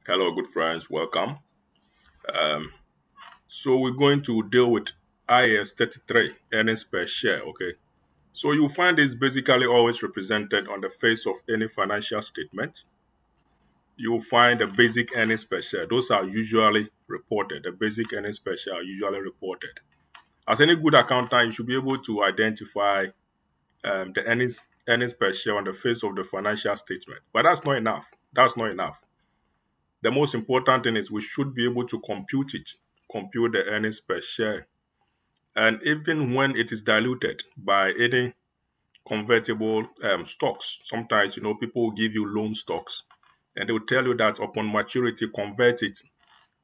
Hello, good friends. Welcome. Um, so we're going to deal with IAS 33, earnings per share. Okay. So you'll find this basically always represented on the face of any financial statement. You'll find the basic earnings per share. Those are usually reported. The basic earnings per share are usually reported. As any good accountant, you should be able to identify the earnings per share on the face of the financial statement. But that's not enough. That's not enough. The most important thing is we should be able to compute it, compute the earnings per share. And even when it is diluted by any convertible stocks, sometimes, people will give you loan stocks and they will tell you that upon maturity, convert it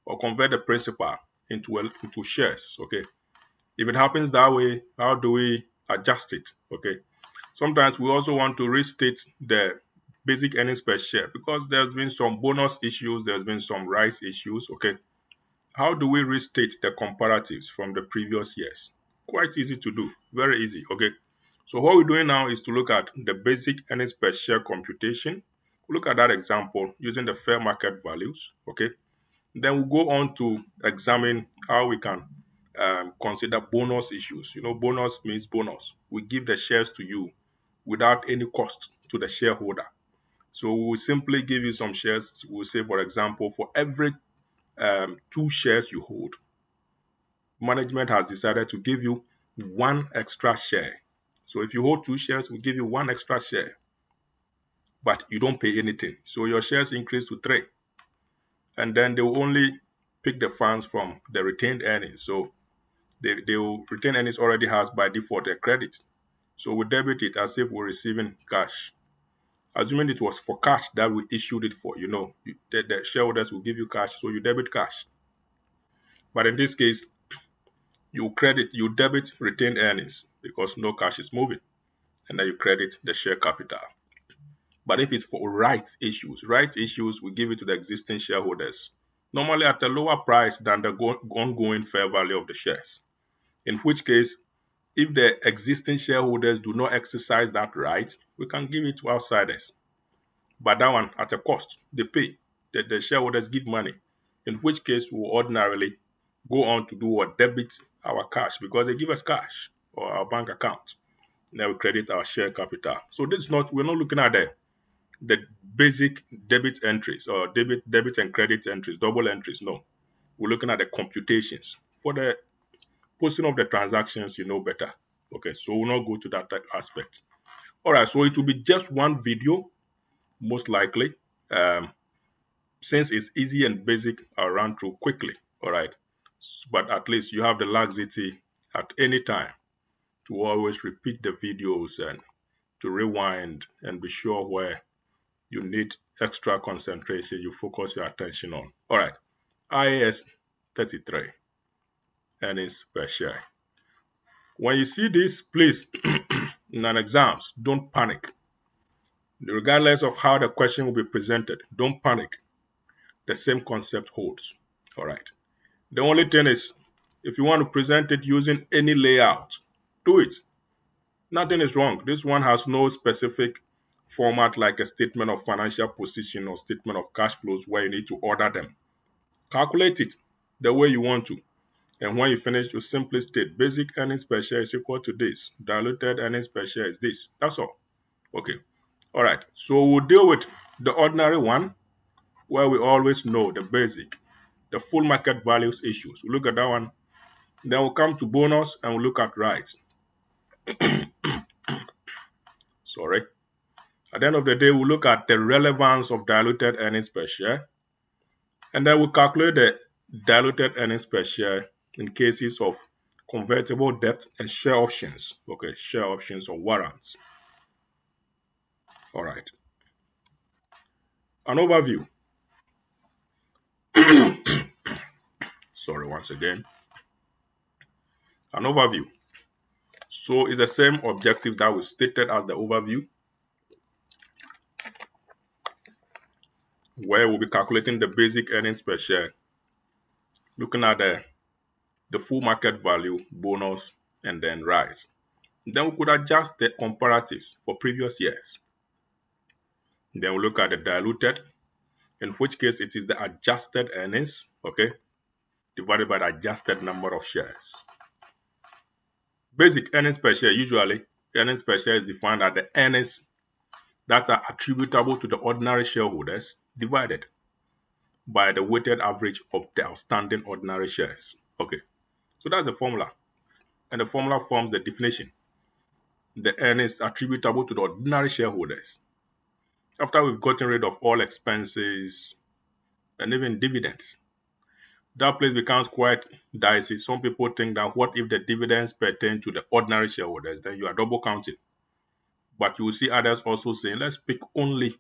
or convert the principal into shares. Okay. If it happens that way, how do we adjust it? Okay. Sometimes we also want to restate the basic earnings per share because there's been some bonus issues, there's been some rise issues. Okay. How do we restate the comparatives from the previous years? Quite easy to do, very easy. Okay. So what we're doing now is to look at the basic earnings per share computation. We'll look at that example using the fair market values. Okay. Then we'll go on to examine how we can consider bonus issues. Bonus means bonus. We give the shares to you without any cost to the shareholder. So we'll simply give you some shares. We'll say, for example, for every 2 shares you hold, management has decided to give you 1 extra share. So if you hold 2 shares, we'll give you 1 extra share, but you don't pay anything. So your shares increase to 3. And then they will only pick the funds from the retained earnings. So they will retain earnings already has by default a credit. So we debit it as if we're receiving cash. Assuming it was for cash that we issued it for, the shareholders will give you cash, so you debit cash. But in this case, you debit retained earnings because no cash is moving, and then you credit the share capital. But if it's for rights issues we give it to the existing shareholders, normally at a lower price than the ongoing fair value of the shares. In which case, if the existing shareholders do not exercise that right, we can give it to outsiders. But that one at a cost, they pay. The shareholders give money. In which case, we will ordinarily go on to do what? Debit our cash because they give us cash or our bank account. Then we credit our share capital. So we're not looking at the basic debit entries or debit and credit entries, double entries. No, we're looking at the computations. For the posting of the transactions, you know better. Okay, so we'll not go to that aspect. All right, so it will be just one video, most likely. Since it's easy and basic, I'll run through quickly. All right, but at least you have the laxity at any time to always repeat the videos and to rewind and be sure where you need extra concentration, you focus your attention on. All right, IAS 33, earnings per share. When you see this, please, in an exams, don't panic. Regardless of how the question will be presented, don't panic. The same concept holds. All right. The only thing is, if you want to present it using any layout, do it. Nothing is wrong. This one has no specific format like a statement of financial position or statement of cash flows where you need to order them. Calculate it the way you want to. And when you finish, you simply state basic earnings per share is equal to this. Diluted earnings per share is this. That's all. Okay. All right. So we'll deal with the ordinary one where we always know the basic, the full market values issues. We look at that one. Then we'll come to bonus and we'll look at rights. Sorry. At the end of the day, we'll look at the relevance of diluted earnings per share. And then we'll calculate the diluted earnings per share in cases of convertible debt and share options. Okay, share options or warrants. All right. An overview. Sorry, once again. An overview. So it's the same objective that was stated as the overview, where we'll be calculating the basic earnings per share, looking at the full market value, bonus, and then rights. Then we could adjust the comparatives for previous years. Then we'll look at the diluted in which case it is the adjusted earnings, okay, divided by the adjusted number of shares. Basic earnings per share, usually earnings per share is defined as the earnings that are attributable to the ordinary shareholders divided by the weighted average of the outstanding ordinary shares. Okay, so that's the formula. And the formula forms the definition. The earnings attributable to the ordinary shareholders. After we've gotten rid of all expenses and even dividends, that place becomes quite dicey. Some people think that what if the dividends pertain to the ordinary shareholders, then you are double counting. But you will see others also saying, let's pick only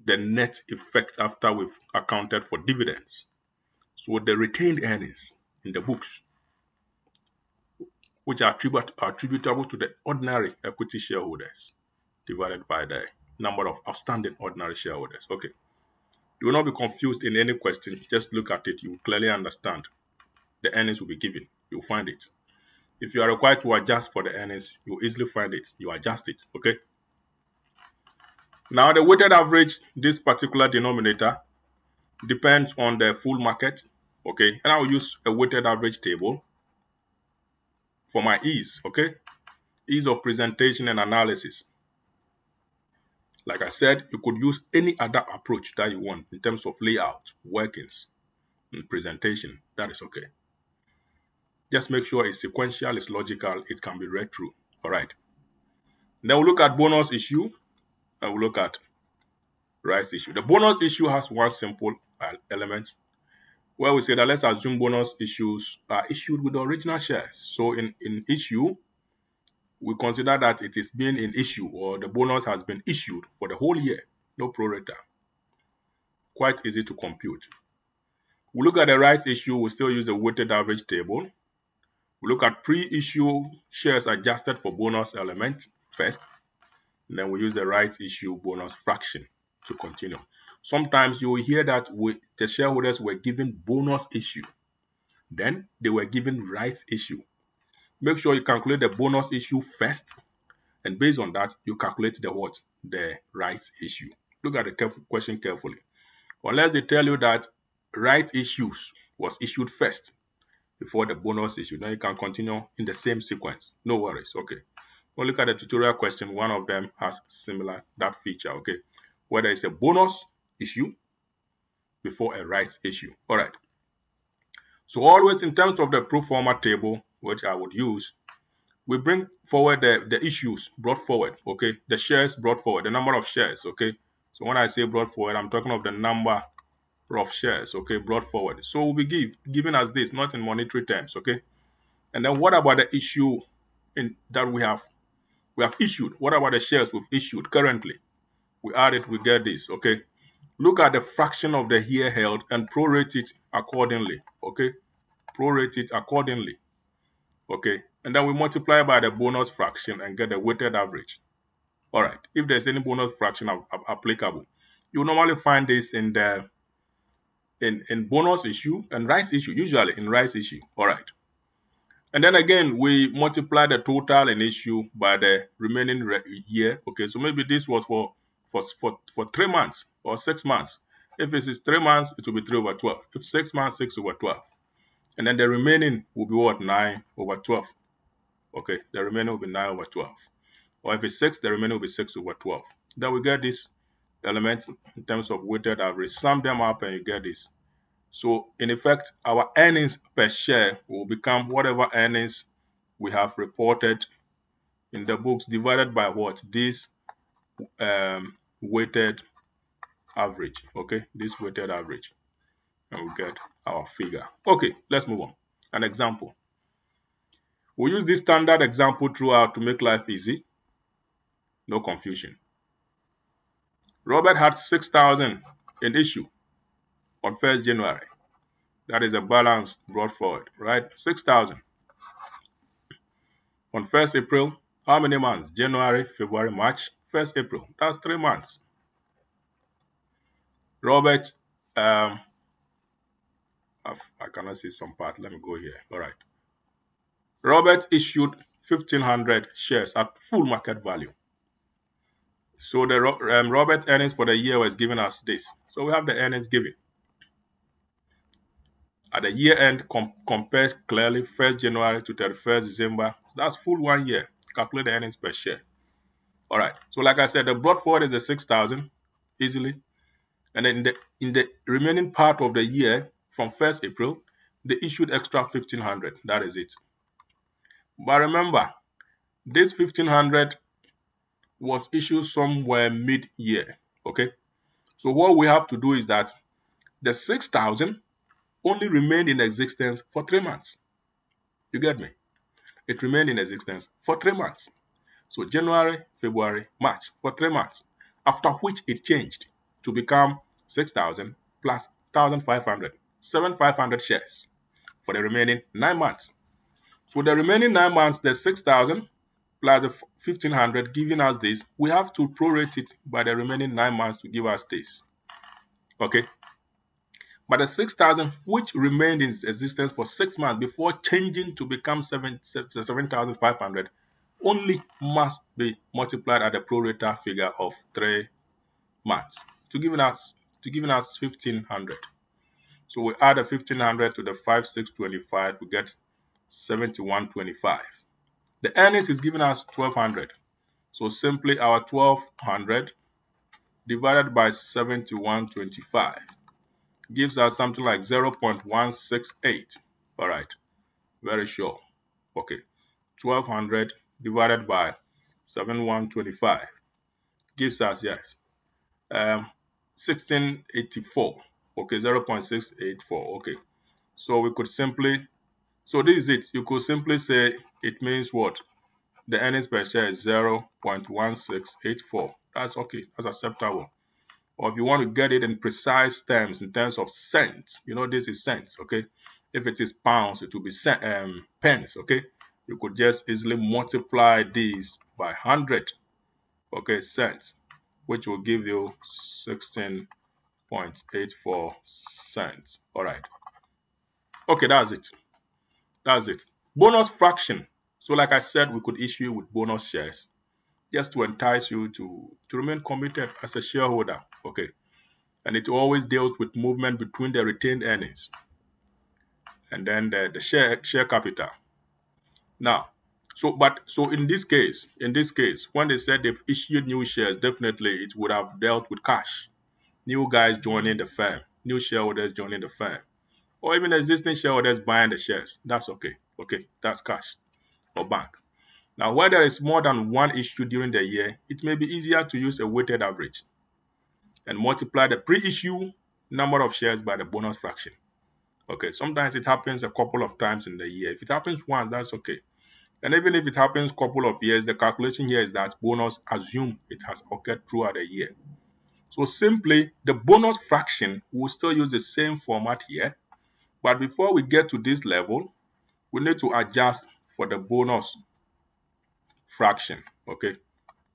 the net effect after we've accounted for dividends. So the retained earnings in the books, which are attributable to the ordinary equity shareholders, divided by the number of outstanding ordinary shareholders. Okay. You will not be confused in any question. Just look at it. You will clearly understand. The earnings will be given. You'll find it. If you are required to adjust for the earnings, you'll easily find it. You adjust it. Okay. Now, the weighted average, this particular denominator, depends on the full market. Okay. And I will use a weighted average table for my ease. Okay. Ease of presentation and analysis. Like I said, you could use any other approach that you want in terms of layout, workings, and presentation. That is okay. Just make sure it's sequential, it's logical, it can be read through. All right. Then we'll look at bonus issue, and we'll look at rights issue. The bonus issue has one simple element where we say that let's assume bonus issues are issued with the original shares. So in issue, we consider that it is being in issue or the bonus has been issued for the whole year, no prorata. Quite easy to compute. We look at the rights issue, we still use a weighted average table. We look at pre-issue shares adjusted for bonus element first. And then we use the rights issue bonus fraction to continue. Sometimes you will hear that the shareholders were given bonus issue. Then they were given rights issue. Make sure you calculate the bonus issue first. And based on that, you calculate the what? The rights issue. Look at the question carefully. Unless they tell you that rights issues was issued first before the bonus issue, then you can continue in the same sequence. No worries. Okay. We'll look at the tutorial question. One of them has similar that feature. Okay. Where there is a bonus issue before a rights issue. All right. So always in terms of the pro forma table, which I would use, we bring forward the issues brought forward. Okay. The shares brought forward, the number of shares. Okay. So when I say brought forward, I'm talking of the number of shares. Okay. Brought forward. So we'll be given as this, not in monetary terms. Okay. And then what about the issue that we have issued? What about the shares we've issued currently? We add it, we get this, okay? Look at the fraction of the year held and prorate it accordingly, okay? Prorate it accordingly, okay? And then we multiply by the bonus fraction and get the weighted average. All right, if there's any bonus fraction applicable, you normally find this in the in bonus issue and rights issue, usually in rights issue, all right? And then again, we multiply the total in issue by the remaining year. Okay, so maybe this was for 3 months or 6 months. If it is 3 months, it will be 3 over 12. If 6 months, 6 over 12. And then the remaining will be what? 9 over 12. Okay, the remaining will be 9 over 12. Or if it's 6, the remaining will be 6 over 12. Then we get this element in terms of weighted average. Sum them up and you get this. So in effect, our earnings per share will become whatever earnings we have reported in the books divided by what? This weighted average. Okay, this weighted average. And we get our figure. Okay, let's move on. An example. We'll use this standard example throughout to make life easy. No confusion. Robert had 6,000 in issue on 1st January. That is a balance brought forward, right? 6,000. On 1st April, how many months? January, February, March, 1st April. That's 3 months. Robert, I cannot see some part. Let me go here. All right. Robert issued 1,500 shares at full market value. So the Robert earnings for the year was giving us this. So we have the earnings given. At the year end, compare clearly 1st January to 31st December. So that's full 1 year. Calculate the earnings per share. All right. So like I said, the brought forward is the 6,000 easily. And then in the remaining part of the year, from 1st April, they issued extra 1,500. That is it. But remember, this 1,500 was issued somewhere mid-year. Okay. So what we have to do is that the 6,000 only remained in existence for 3 months. You get me? It remained in existence for 3 months. So January, February, March, for 3 months. After which it changed to become 6,000 plus 1,500, 7,500 shares for the remaining 9 months. So the remaining 9 months, the 6,000 plus the 1,500 giving us this, we have to prorate it by the remaining 9 months to give us this. Okay? But the 6,000, which remained in existence for 6 months before changing to become 7,500, only must be multiplied at the pro rata figure of 3 months to giving us 1,500. So we add a 1,500 to the 5,625, we get 7,125. The earnings is giving us 1,200. So simply our 1,200 divided by 7,125 gives us something like 0.168. All right, very sure. Okay, 1,200 divided by 7,125 gives us, yes, 1684. Okay, 0.684. Okay, so we could simply, so this is it. You could simply say it means what? The earnings per share is 0.1684. That's okay. That's acceptable. Or if you want to get it in precise terms, in terms of cents, this is cents, okay? If it is pounds, it will be pence, okay? You could just easily multiply these by 100, okay, cents, which will give you 16.84 cents. All right. Okay, that's it. That's it. Bonus fraction. So like I said, we could issue with bonus shares just to entice you to remain committed as a shareholder, okay? And it always deals with movement between the retained earnings and then the share capital. Now, so in this case, when they said they've issued new shares, definitely it would have dealt with cash. New guys joining the firm, new shareholders joining the firm, or even existing shareholders buying the shares. That's okay. Okay, that's cash or bank. Now, where there is more than one issue during the year, it may be easier to use a weighted average and multiply the pre-issue number of shares by the bonus fraction. Okay, sometimes it happens a couple of times in the year. If it happens once, that's okay. And even if it happens a couple of years, the calculation here is that bonus assume it has occurred throughout the year. So simply, the bonus fraction will still use the same format here. But before we get to this level, we need to adjust for the bonus fraction. Okay,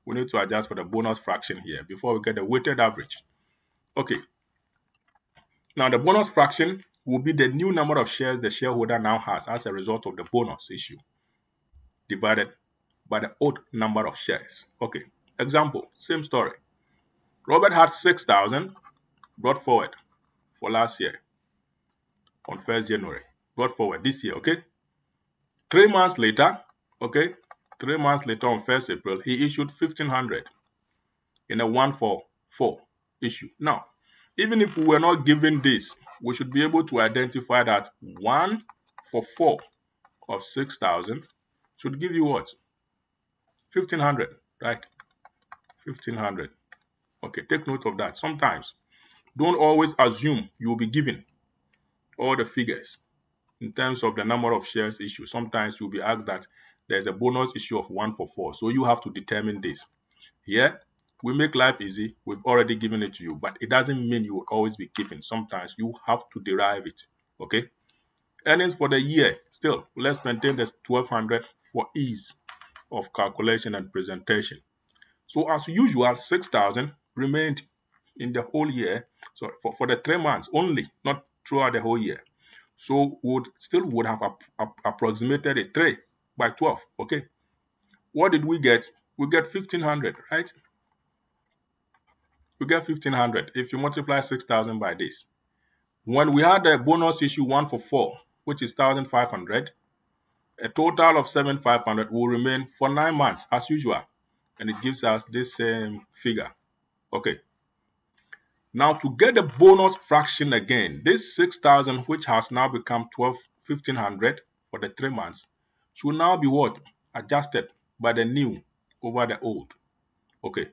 we need to adjust for the bonus fraction here before we get the weighted average. Okay, now the bonus fraction will be the new number of shares the shareholder now has as a result of the bonus issue divided by the old number of shares. Okay, example, same story. Robert had 6,000 brought forward for last year on 1st January. Brought forward this year, okay? 3 months later, okay? 3 months later on 1st April, he issued 1,500 in a 1-for-4 issue. Now, even if we were not given this, we should be able to identify that 1-for-4 of 6,000 should give you what? 1,500, right? 1,500. Okay, take note of that. Sometimes, don't always assume you will be given all the figures in terms of the number of shares issued. Sometimes you'll be asked that there's a bonus issue of 1-for-4. So you have to determine this. Here, we make life easy. We've already given it to you, but it doesn't mean you will always be given. Sometimes you have to derive it. Okay? Earnings for the year. Still, let's maintain the 1,200 for ease of calculation and presentation. So as usual, 6,000 remained in the whole year. So for the 3 months only, not throughout the whole year. So would have approximated a 3 by 12. Okay. What did we get? We get 1,500, right? you get 1,500 if you multiply 6,000 by this. When we had a bonus issue 1 for 4, which is 1,500, a total of 7,500 will remain for 9 months as usual. And it gives us this same figure. Okay. Now to get the bonus fraction again, this 6,000, which has now become 1,500 for the 3 months, should now be what? Adjusted by the new over the old. Okay.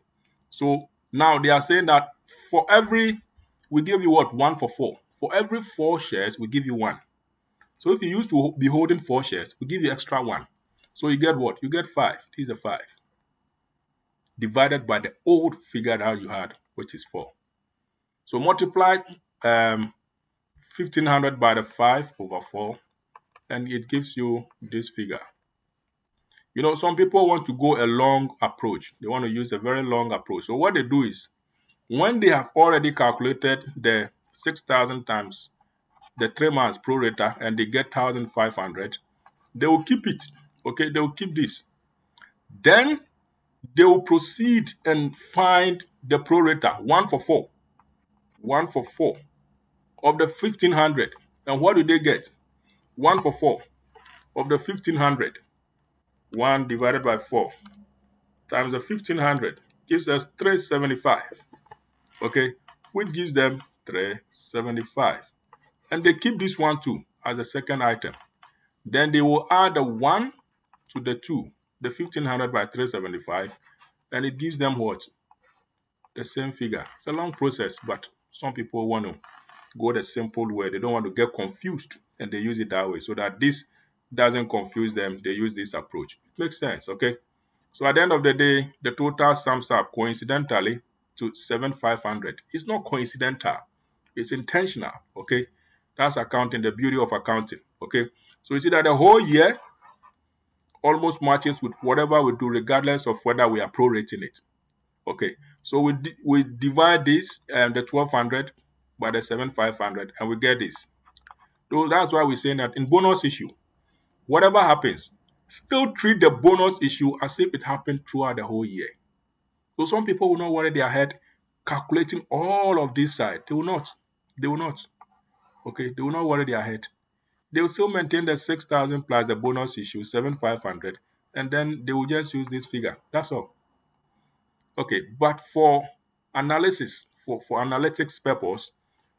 So now they are saying that for every, we give you what? 1 for 4. For every 4 shares, we give you 1. So if you used to be holding 4 shares, we give you extra 1. So you get what? You get 5. This is a 5. Divided by the old figure that you had, which is 4. So multiply 1,500 by the 5 over 4, and it gives you this figure. You know, some people want to go a long approach. They want to use a very long approach. So what they do is, when they have already calculated the 6,000 times the 3 months pro rata and they get 1,500, they will keep it. Okay, they will keep this. Then they will proceed and find the pro rata 1 for 4. 1 for 4 of the 1,500. And what do they get? 1 for 4 of the 1,500. 1 divided by 4 times the 1,500 gives us 375. Okay, which gives them 375. And they keep this one too as a second item. Then they will add the 1 to the 2, the 1,500 by 375, and it gives them what? The same figure. It's a long process, but some people want to go the simple way. They don't want to get confused, and they use it that way. So that this doesn't confuse them, they use this approach. It makes sense, okay? So at the end of the day, the total sums up coincidentally to 7,500. It's not coincidental. It's intentional, okay? That's accounting, the beauty of accounting, okay? So you see that the whole year almost matches with whatever we do, regardless of whether we are prorating it. Okay, so we divide this the 1,200 by the 7,500, and we get this. So that's why we're saying that in bonus issue, whatever happens, still treat the bonus issue as if it happened throughout the whole year. So some people will not worry their head calculating all of this side. They will not. They will not. Okay, they will not worry their head. They will still maintain the 6,000 plus the bonus issue, 7,500, and then they will just use this figure. That's all. Okay, but for analysis, for analytics purpose,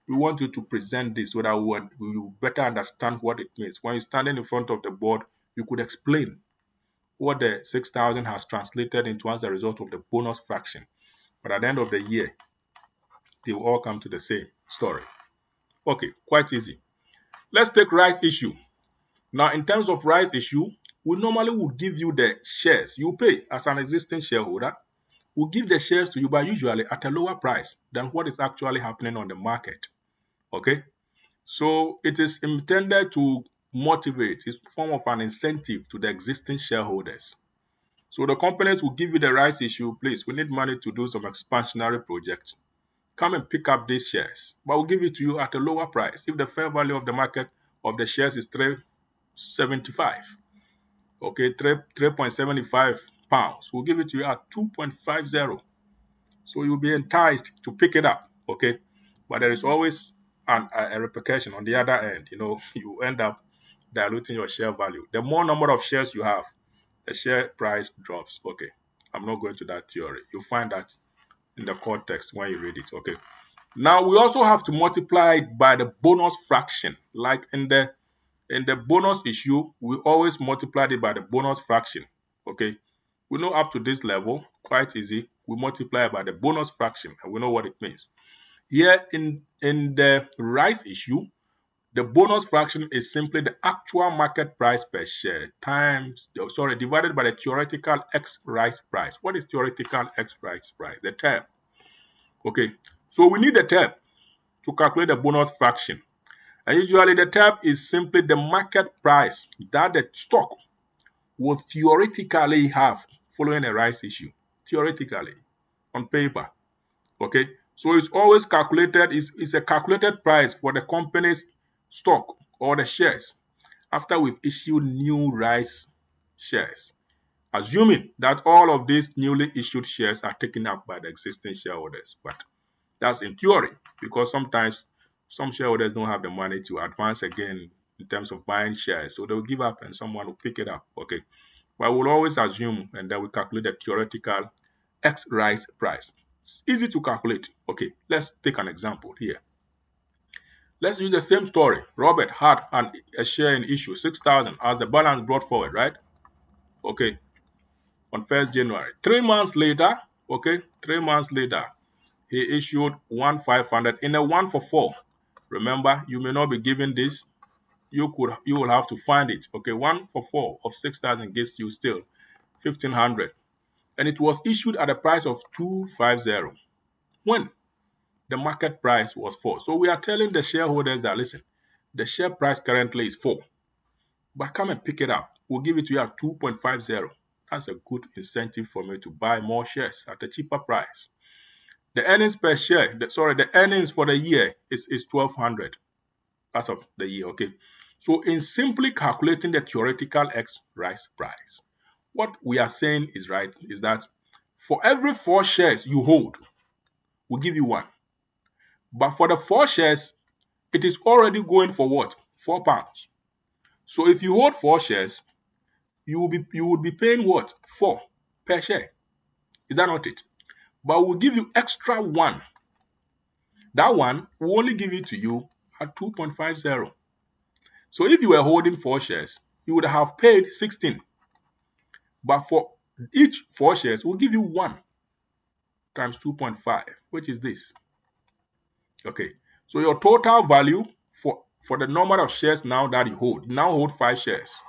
we want you to present this so that we will better understand what it means. When you're standing in front of the board, you could explain what the 6,000 has translated into as a result of the bonus fraction. But at the end of the year, they will all come to the same story. Okay, quite easy. Let's take rights issue. Now, in terms of rights issue, we normally would give you the shares you pay as an existing shareholder. We'll give the shares to you, but usually at a lower price than what is actually happening on the market. Okay? So it is intended to motivate, it's a form of an incentive to the existing shareholders. So the companies will give you the rights issue, please, we need money to do some expansionary projects. Come and pick up these shares, but we'll give it to you at a lower price. If the fair value of the market of the shares is 375, okay, 3.75 pounds, we'll give it to you at 2.50. So you'll be enticed to pick it up, okay? But there is always a repercussion on the other end. You know, you end up diluting your share value. The more number of shares you have, the share price drops. Okay, I'm not going to that theory. You'll find that in the context when you read it, okay? Now, we also have to multiply it by the bonus fraction. Like in the bonus issue, we always multiply it by the bonus fraction, okay? We know up to this level, quite easy. We multiply by the bonus fraction, and we know what it means. Here in the rights issue, the bonus fraction is simply the actual market price per share divided by the theoretical X rights price. What is theoretical X rights price? The term. Okay, so we need the term to calculate the bonus fraction. And usually the term is simply the market price that the stock will theoretically have following a rights issue. Theoretically, on paper. Okay, so it's always calculated, it's a calculated price for the company's stock or the shares after we've issued new rights shares, assuming that all of these newly issued shares are taken up by the existing shareholders. But That's in theory, because sometimes some shareholders don't have the money to advance again in terms of buying shares. So they'll give up and someone will pick it up. Okay. But we'll always assume, and then we calculate the theoretical X rise price. It's easy to calculate. Okay, let's take an example here. Let's use the same story. Robert had a share in issue 6,000 as the balance brought forward, right? Okay, on 1st January. 3 months later, okay, 3 months later, he issued 1,500 in a 1-for-4. Remember, you may not be given this. You will have to find it. Okay, 1-for-4 of 6,000 gives you still 1,500. And it was issued at a price of 250 when the market price was 4. So we are telling the shareholders that, listen, the share price currently is 4, but come and pick it up. We'll give it to you at 2.50. That's a good incentive for me to buy more shares at a cheaper price. The earnings per share, the earnings for the year is 1,200 as of the year, okay? So in simply calculating the theoretical X rise price, what we are saying is that for every 4 shares you hold, we'll give you 1. But for the 4 shares, it is already going for what? £4. So if you hold 4 shares, you would be paying what? 4 per share. Is that not it? But we'll give you extra 1. That one will only give it to you at 2.50. So if you were holding 4 shares, you would have paid 16. But for each 4 shares, we'll give you 1 times 2.5, which is this. Okay. So your total value for the number of shares now that you hold 5 shares,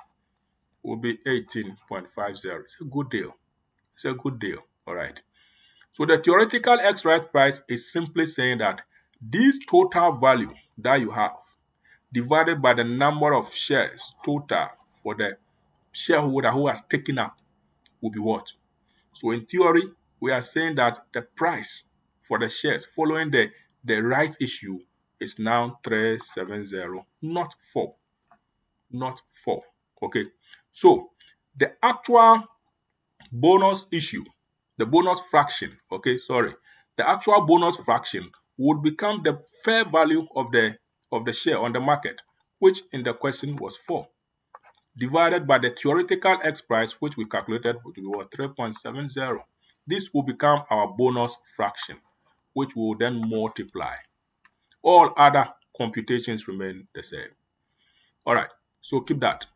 will be 18.50. It's a good deal. It's a good deal. All right. So the theoretical X rise price is simply saying that this total value that you have divided by the number of shares total for the shareholder who has taken up will be what? So in theory, we are saying that the price for the shares following the rights issue is now 370, not 4. Not 4. Okay. So the actual bonus issue, the bonus fraction, the actual bonus fraction would become the fair value of the share on the market, which in the question was 4, divided by the theoretical X price, which we calculated to be 3.70. This will become our bonus fraction, which will then multiply. All other computations remain the same. All right, so keep that.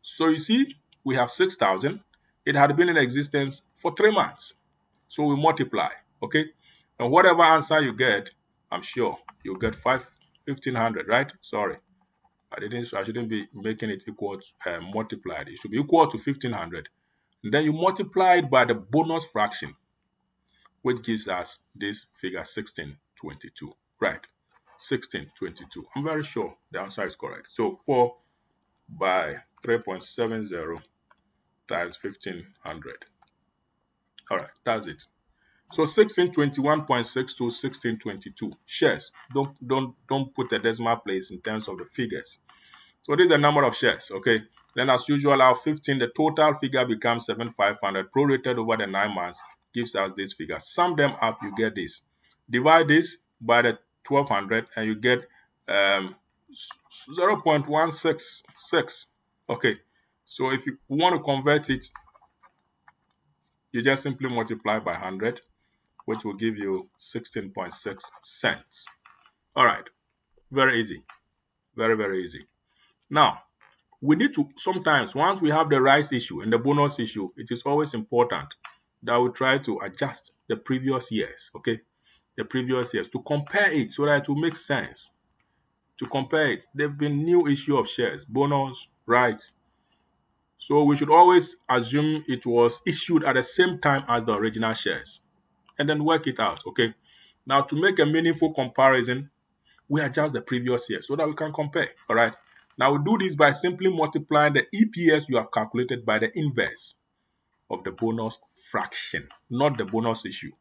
So you see, we have 6,000. It had been in existence for 3 months. So we multiply, okay? And whatever answer you get, I'm sure you'll get 1,500, right? Sorry, I shouldn't be making it equal to, multiplied. It should be equal to 1,500. And then you multiply it by the bonus fraction, which gives us this figure 1622, right? 1622. I'm very sure the answer is correct. So 4 by 3.70 times 1,500. All right, that's it. So 1621.6 to 1622 shares. Don't put a decimal place in terms of the figures. So this is the number of shares, okay? Then as usual, our 15, the total figure becomes 7,500 prorated over the 9 months, gives us this figure. Sum them up, you get this. Divide this by the 1,200 and you get 0.166. Okay, so if you want to convert it, you just simply multiply by 100, which will give you 16.6 cents. All right, very easy. Very, very easy. Now, we need to sometimes, once we have the rights issue and the bonus issue, it is always important that we try to adjust the previous years, okay? The previous years to compare it so that it will make sense. To compare it, there have been new issue of shares, bonus, rights. So we should always assume it was issued at the same time as the original shares and then work it out, okay? Now, to make a meaningful comparison, we adjust the previous year so that we can compare, all right? Now, we do this by simply multiplying the EPS you have calculated by the inverse of the bonus fraction, not the bonus issue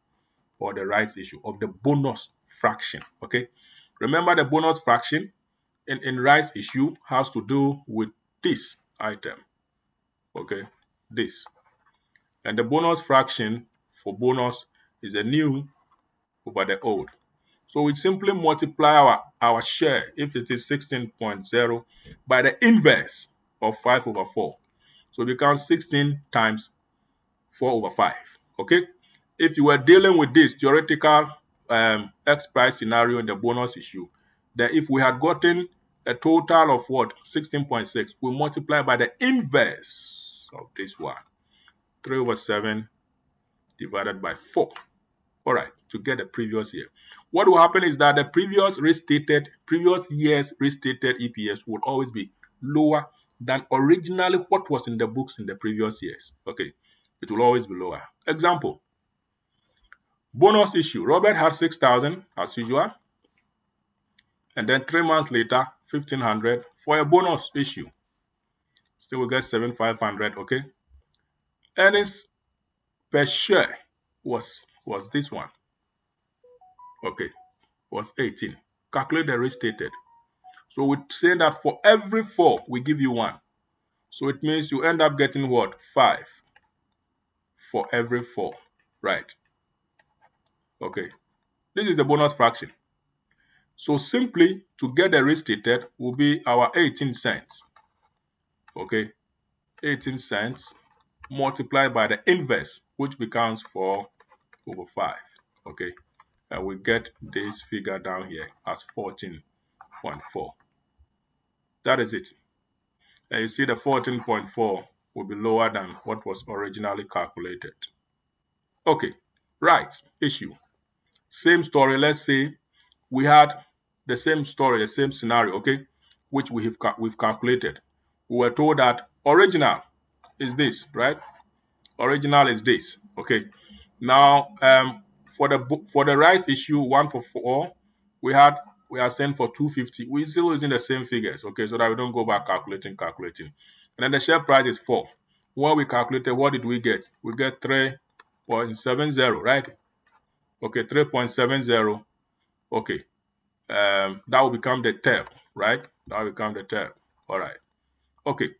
or the rights issue, of the bonus fraction, okay? Remember, the bonus fraction in rights issue has to do with this item, okay? This. And the bonus fraction for bonus is the new over the old. So we simply multiply our share, if it is 16.0, by the inverse of 5 over 4. So it becomes 16 times 4 over 5. Okay? If you were dealing with this theoretical X price scenario in the bonus issue, then if we had gotten a total of what? 16.6, we multiply by the inverse of this one. 3 over 7 divided by 4. All right, to get the previous year. What will happen is that the previous year's restated EPS will always be lower than originally what was in the books in the previous years. Okay, it will always be lower. Example, bonus issue. Robert had 6,000 as usual, and then 3 months later, 1,500 for a bonus issue. Still will get 7,500. Okay, earnings per share was this one. Okay, was 18. Calculate the restated. So we say that for every 4, we give you 1. So it means you end up getting what? 5 for every 4. Right. Okay. This is the bonus fraction. So simply, to get the restated will be our 18 cents. Okay. 18 cents multiplied by the inverse, which becomes 4 over 5. Okay. And we get this figure down here as 14.4. That is it. And you see the 14.4 will be lower than what was originally calculated. Okay, right, issue. Same story. Let's say we had the same story, the same scenario, okay, which we've calculated. We were told that original is this, right? Original is this, okay. Now, for the rice issue 1 for 4, we are saying for 250. We're still using the same figures, okay, so that we don't go back calculating. And then the share price is 4. When we calculated, what did we get? We get 3.70, right? Okay, 3.70. Okay, that will become the tab, right? That will become the tab. All right. Okay.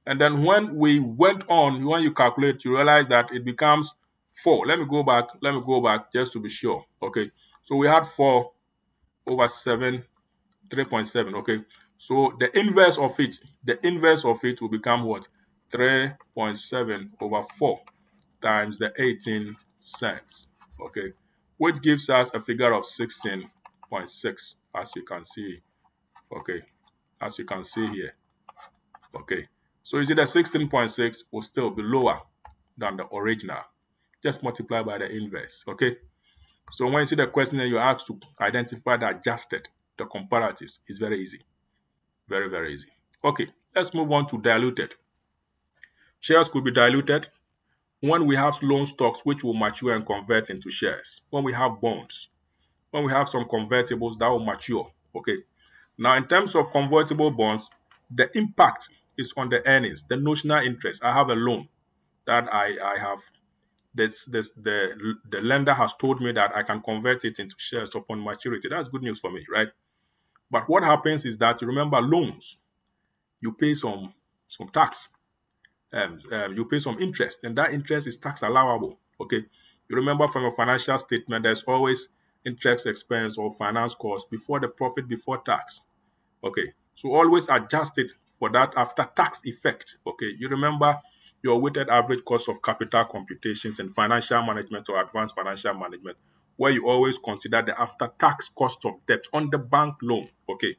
And then when we went on, when you calculate, you realize that it becomes 4. Let me go back just to be sure. Okay. So we had 4 over 7, 3.7. Okay. So the inverse of it will become what? 3.7 over 4 times the 18 cents. Okay. Which gives us a figure of 16.6, as you can see. Okay. As you can see here. Okay. So you see the 16.6 will still be lower than the original. Just multiply by the inverse. Okay. So when you see the question and you're asked to identify the adjusted, the comparatives, is very easy. Very, very easy. Okay. Let's move on to diluted. Shares could be diluted when we have loan stocks which will mature and convert into shares. When we have bonds. When we have some convertibles that will mature. Okay. Now, in terms of convertible bonds, the impact is on the earnings, the notional interest. I have a loan that I have. The lender has told me that I can convert it into shares upon maturity. That's good news for me, right? But what happens is that, you remember, loans, you pay some tax, you pay some interest, and that interest is tax allowable. Okay, you remember from a financial statement, there's always interest expense or finance cost before the profit before tax. Okay, so always adjust it for that after tax effect. Okay, you remember your weighted average cost of capital computations in financial management or advanced financial management, where you always consider the after tax cost of debt on the bank loan. Okay,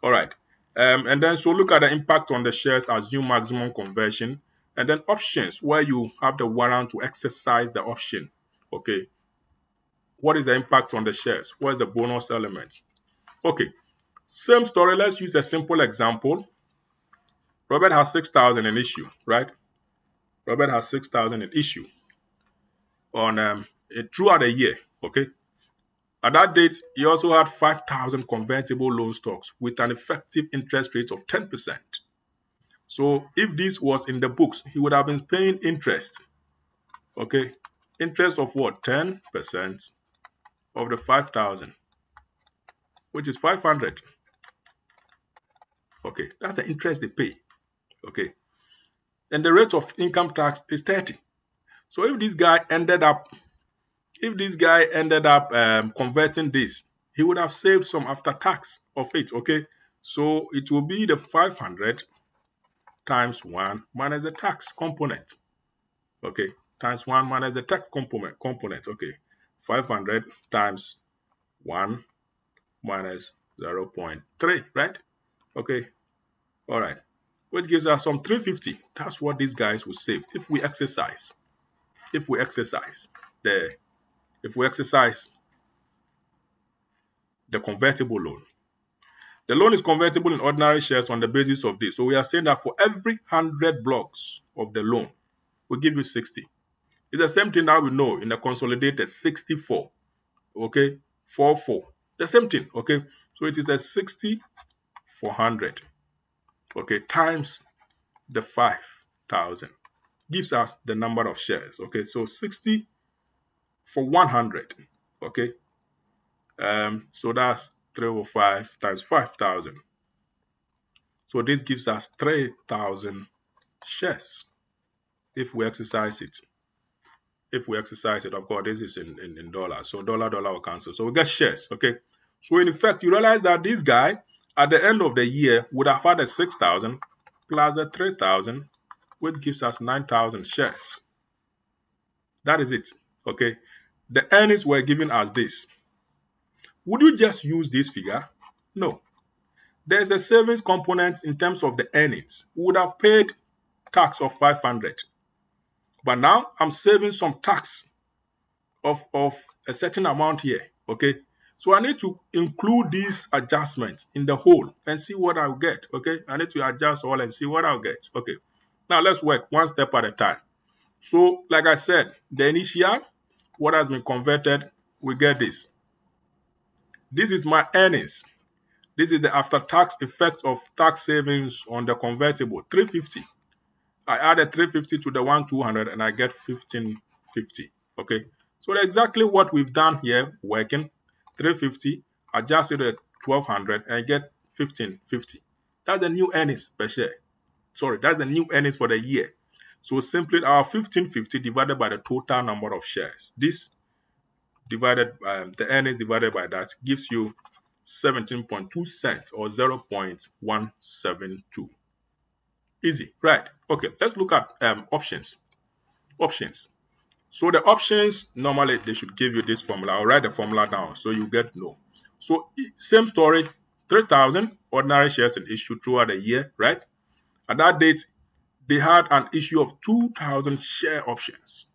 all right. And then so look at the impact on the shares, assume maximum conversion, and then options, where you have the warrant to exercise the option. Okay, what is the impact on the shares? What is the bonus element? Okay. Same story. Let's use a simple example. Robert has 6,000 in issue, right? Robert has 6,000 in issue on throughout the year. Okay. At that date, he also had 5,000 convertible loan stocks with an effective interest rate of 10%. So if this was in the books, he would have been paying interest. Okay. Interest of what? 10% of the 5,000, which is 500. Okay. That's the interest they pay. Okay. And the rate of income tax is 30. So if this guy ended up converting this, he would have saved some after tax of it, okay? So it will be the 500 times 1 minus the tax component, okay? Times 1 minus the tax component, okay? 500 times 1 minus 0.3, right? Okay, all right. Which gives us some 350. That's what these guys will save if we exercise. If we exercise the convertible loan. The loan is convertible in ordinary shares on the basis of this. So we are saying that for every 100 blocks of the loan, we give you 60. It's the same thing that we know in the consolidated 64. Okay, 44. The same thing. Okay, so it is a 60 for 100. Okay, times the 5,000 gives us the number of shares. Okay, so 60 for 100. Okay, so that's 305 times 5,000. So this gives us 3,000 shares if we exercise it. If we exercise it, of course, this is in dollars. So dollar will cancel. So we get shares, okay? So in effect, you realize that this guy, at the end of the year, would have had a 6,000 plus a 3,000, which gives us 9,000 shares. That is it, okay? The earnings were given as this. Would you just use this figure? No. There's a savings component in terms of the earnings. We would have paid tax of 500. But now I'm saving some tax of a certain amount here, okay? So I need to include these adjustments in the whole and see what I'll get, okay? I need to adjust all and see what I'll get, okay? Now let's work one step at a time. So like I said, the initial, what has been converted, we get this. This is my earnings. This is the after-tax effect of tax savings on the convertible, 350. I added 350 to the 1,200 and I get 1,550, okay? So that's exactly what we've done here, working 350, adjusted to 1,200 and I get 1,550. That's the new earnings per share. Sorry, that's the new earnings for the year. So simply our 1,550 divided by the total number of shares. This divided by the earnings divided by that gives you 17.2 cents or 0.172. Easy, right? Okay, let's look at options. So the options, normally they should give you this formula. I'll write the formula down so you get no. So same story, 3,000 ordinary shares in issue throughout the year, right? At that date, they had an issue of 2,000 share options.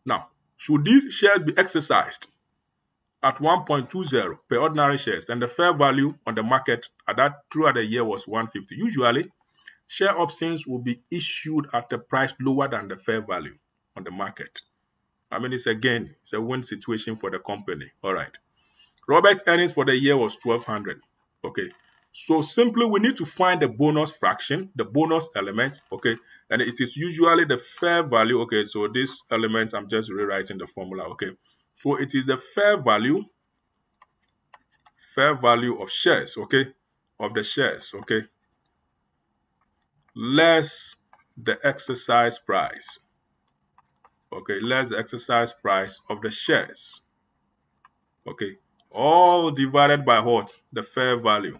Now, should these shares be exercised at 1.20 per ordinary shares, then the fair value on the market at that throughout the year was 150. Usually, share options will be issued at a price lower than the fair value on the market. I mean, it's a win situation for the company. All right. Robert's earnings for the year was 1,200. Okay. So simply we need to find the bonus fraction, the bonus element. Okay. And it is usually the fair value. Okay. So this element, I'm just rewriting the formula. Okay. So it is the fair value of shares. Okay. Of the shares. Okay. Less the exercise price. Okay, less the exercise price of the shares. Okay, all divided by what? The fair value.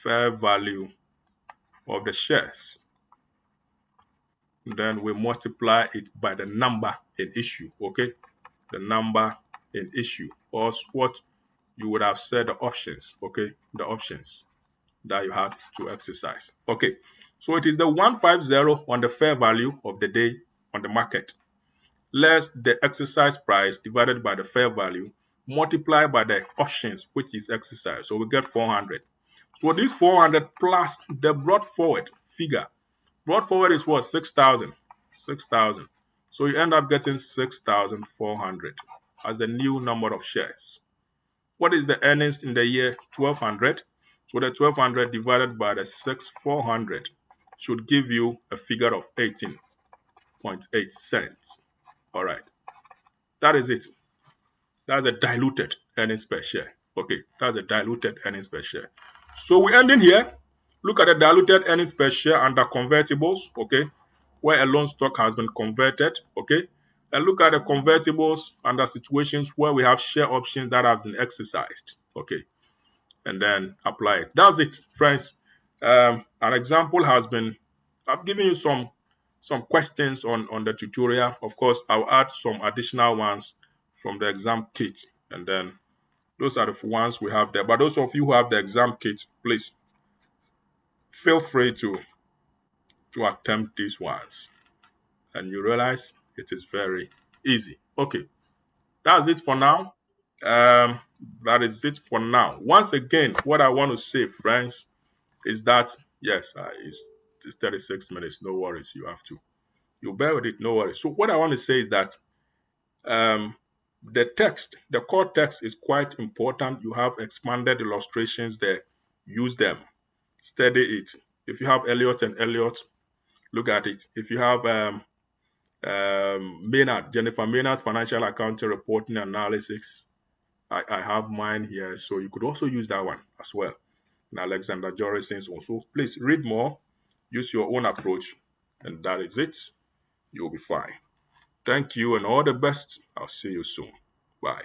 Fair value of the shares. Then we multiply it by the number in issue. Okay, the number in issue, or what you would have said the options. Okay, the options that you had to exercise. Okay, so it is the 150 on the fair value of the day on the market, less the exercise price divided by the fair value, multiplied by the options, which is exercise. So we get 400. So this 400 plus the brought forward figure. Brought forward is what? 6,000. 6,000. So you end up getting 6,400 as the new number of shares. What is the earnings in the year? 1,200. So the 1,200 divided by the 6,400 should give you a figure of 18.8 cents. All right. That is it. That's a diluted earnings per share. Okay. That's a diluted earnings per share. So we end in here. Look at the diluted earnings per share under convertibles. Okay. Where a loan stock has been converted. Okay. and look at the convertibles under situations where we have share options that have been exercised. Okay, and then apply it. That's it, friends. An example has been, I've given you some questions on the tutorial. Of course, I'll add some additional ones from the exam kit, and then those are the ones we have there. But those of you who have the exam kit, please feel free to attempt these ones, and you realize it is very easy. Okay, that's it for now. Um, that is it for now. Once again, what I want to say, friends, is that yes, it's 36 minutes. No worries. You bear with it. No worries. So what I want to say is that um, the core text is quite important. You have expanded illustrations there. Use them. Study it. If you have Elliot and Elliot, look at it. If you have Maynard, Jennifer Maynard's financial accounting reporting analysis, I have mine here. So you could also use that one as well. And Alexander Jorison's also. Please read more, use your own approach, and that is it. You'll be fine. Thank you and all the best. I'll see you soon. Bye.